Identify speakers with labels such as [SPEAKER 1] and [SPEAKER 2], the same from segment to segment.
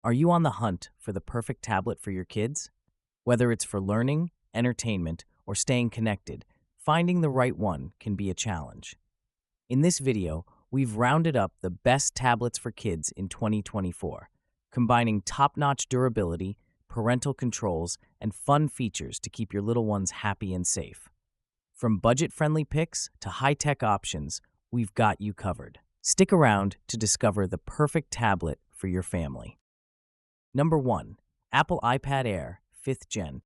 [SPEAKER 1] Are you on the hunt for the perfect tablet for your kids? Whether it's for learning, entertainment, or staying connected, finding the right one can be a challenge. In this video, we've rounded up the best tablets for kids in 2024, combining top-notch durability, parental controls, and fun features to keep your little ones happy and safe. From budget-friendly picks to high-tech options, we've got you covered. Stick around to discover the perfect tablet for your family. Number 1. Apple iPad Air 5th Gen.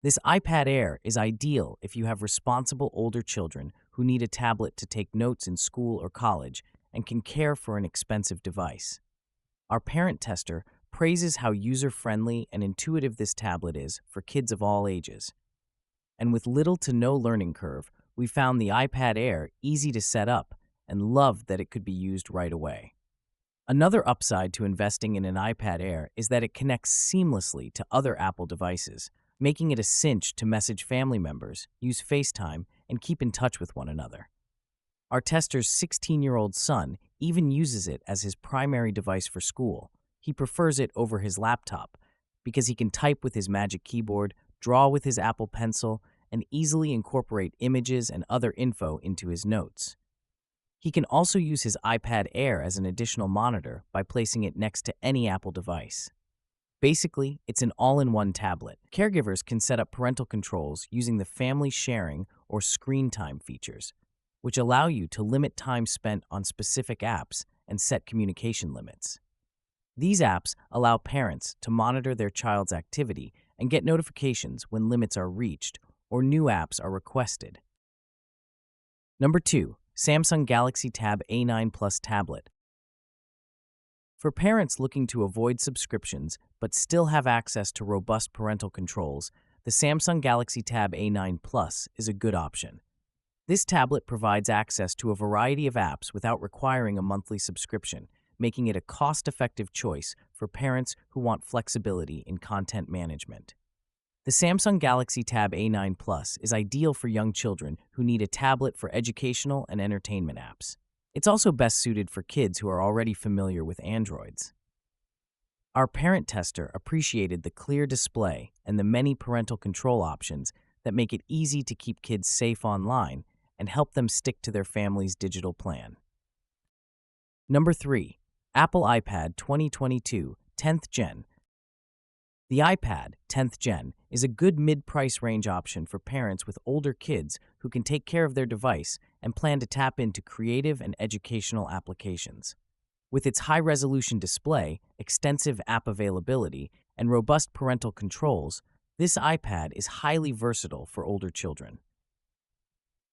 [SPEAKER 1] This iPad Air is ideal if you have responsible older children who need a tablet to take notes in school or college and can care for an expensive device. Our parent tester praises how user-friendly and intuitive this tablet is for kids of all ages. And with little to no learning curve, we found the iPad Air easy to set up and loved that it could be used right away. Another upside to investing in an iPad Air is that it connects seamlessly to other Apple devices, making it a cinch to message family members, use FaceTime, and keep in touch with one another. Our tester's 16-year-old son even uses it as his primary device for school. He prefers it over his laptop because he can type with his Magic Keyboard, draw with his Apple Pencil, and easily incorporate images and other info into his notes. He can also use his iPad Air as an additional monitor by placing it next to any Apple device. Basically, it's an all-in-one tablet. Caregivers can set up parental controls using the family sharing or screen time features, which allow you to limit time spent on specific apps and set communication limits. These apps allow parents to monitor their child's activity and get notifications when limits are reached or new apps are requested. Number 2. Samsung Galaxy Tab A9 Plus Tablet. For parents looking to avoid subscriptions but still have access to robust parental controls, the Samsung Galaxy Tab A9 Plus is a good option. This tablet provides access to a variety of apps without requiring a monthly subscription, making it a cost-effective choice for parents who want flexibility in content management. The Samsung Galaxy Tab A9 Plus is ideal for young children who need a tablet for educational and entertainment apps. It's also best suited for kids who are already familiar with Androids. Our parent tester appreciated the clear display and the many parental control options that make it easy to keep kids safe online and help them stick to their family's digital plan. Number 3. Apple iPad 2022 10th Gen. The iPad 10th Gen is a good mid-price range option for parents with older kids who can take care of their device and plan to tap into creative and educational applications. With its high-resolution display, extensive app availability, and robust parental controls, this iPad is highly versatile for older children.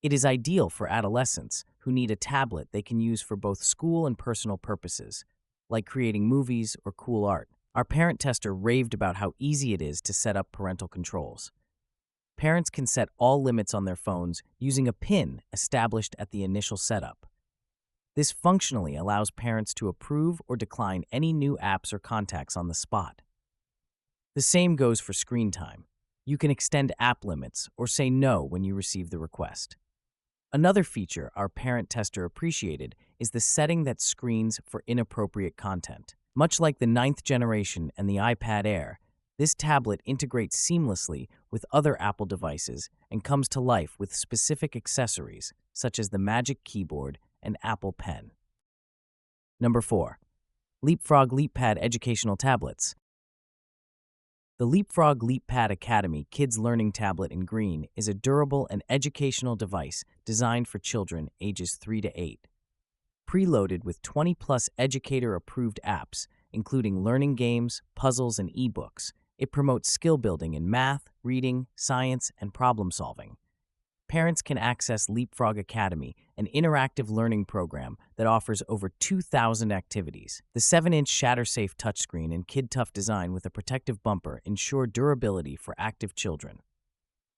[SPEAKER 1] It is ideal for adolescents who need a tablet they can use for both school and personal purposes, like creating movies or cool art. Our parent tester raved about how easy it is to set up parental controls. Parents can set all limits on their phones using a PIN established at the initial setup. This functionally allows parents to approve or decline any new apps or contacts on the spot. The same goes for screen time. You can extend app limits or say no when you receive the request. Another feature our parent tester appreciated is the setting that screens for inappropriate content. Much like the 9th generation and the iPad Air, this tablet integrates seamlessly with other Apple devices and comes to life with specific accessories, such as the Magic Keyboard and Apple Pen. Number 4. LeapFrog Leap Pad Educational Tablets. The LeapFrog Leap Pad Academy Kids Learning Tablet in green is a durable and educational device designed for children ages 3 to 8. Preloaded with 20-plus educator-approved apps, including learning games, puzzles, and ebooks, it promotes skill building in math, reading, science, and problem-solving. Parents can access LeapFrog Academy, an interactive learning program that offers over 2,000 activities. The 7-inch shatter-safe touchscreen and kid-tough design with a protective bumper ensure durability for active children.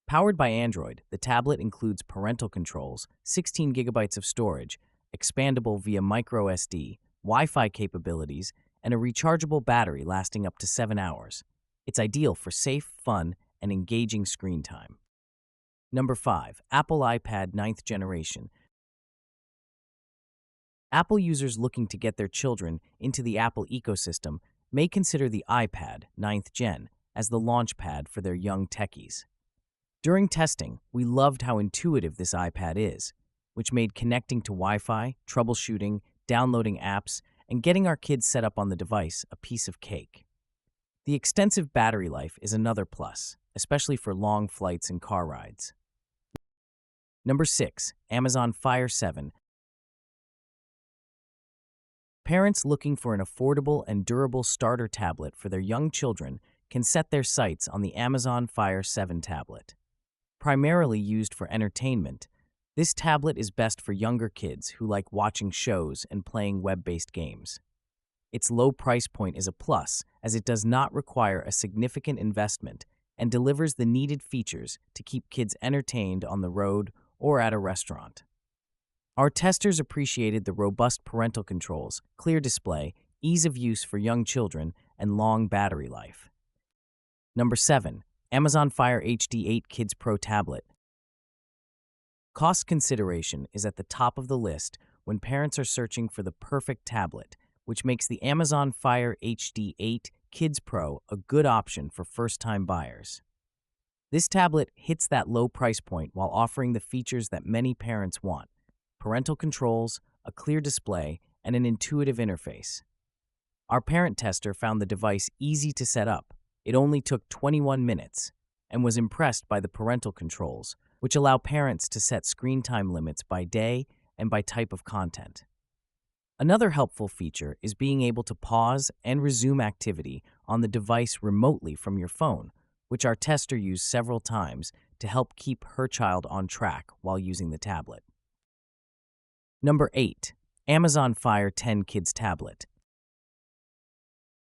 [SPEAKER 1] Powered by Android, the tablet includes parental controls, 16 gigabytes of storage, expandable via microSD, Wi-Fi capabilities, and a rechargeable battery lasting up to 7 hours. It's ideal for safe, fun, and engaging screen time. Number 5. Apple iPad 9th Generation. Apple users looking to get their children into the Apple ecosystem may consider the iPad 9th Gen as the launch pad for their young techies. During testing, we loved how intuitive this iPad is, which made connecting to Wi-Fi, troubleshooting, downloading apps, and getting our kids set up on the device a piece of cake. The extensive battery life is another plus, especially for long flights and car rides. Number 6. Amazon Fire 7. Parents looking for an affordable and durable starter tablet for their young children can set their sights on the Amazon Fire 7 tablet. Primarily used for entertainment, this tablet is best for younger kids who like watching shows and playing web-based games. Its low price point is a plus, as it does not require a significant investment and delivers the needed features to keep kids entertained on the road or at a restaurant. Our testers appreciated the robust parental controls, clear display, ease of use for young children, and long battery life. Number 7. Amazon Fire HD8 Kids Pro Tablet. Cost consideration is at the top of the list when parents are searching for the perfect tablet, which makes the Amazon Fire HD8 Kids Pro a good option for first-time buyers. This tablet hits that low price point while offering the features that many parents want: parental controls, a clear display, and an intuitive interface. Our parent tester found the device easy to set up. It only took 21 minutes and was impressed by the parental controls, which allow parents to set screen time limits by day and by type of content. Another helpful feature is being able to pause and resume activity on the device remotely from your phone, which our tester used several times to help keep her child on track while using the tablet. Number 8. Amazon Fire 10 Kids Tablet.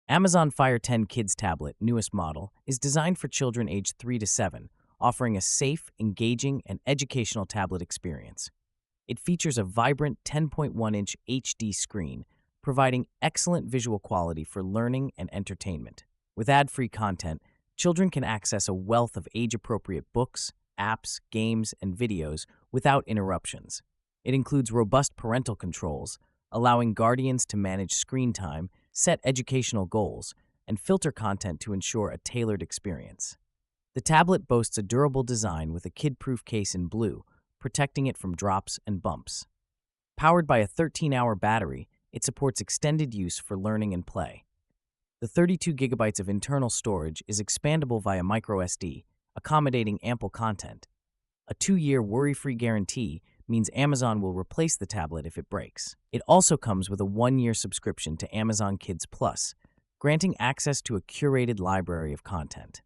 [SPEAKER 1] Amazon Fire 10 Kids Tablet, newest model, is designed for children aged 3 to 7, offering a safe, engaging, and educational tablet experience. It features a vibrant 10.1-inch HD screen, providing excellent visual quality for learning and entertainment. With ad-free content, children can access a wealth of age-appropriate books, apps, games, and videos without interruptions. It includes robust parental controls, allowing guardians to manage screen time, set educational goals, and filter content to ensure a tailored experience. The tablet boasts a durable design with a kid-proof case in blue, protecting it from drops and bumps. Powered by a 13-hour battery, it supports extended use for learning and play. The 32 gigabytes of internal storage is expandable via microSD, accommodating ample content. A 2-year worry-free guarantee means Amazon will replace the tablet if it breaks. It also comes with a 1-year subscription to Amazon Kids Plus, granting access to a curated library of content.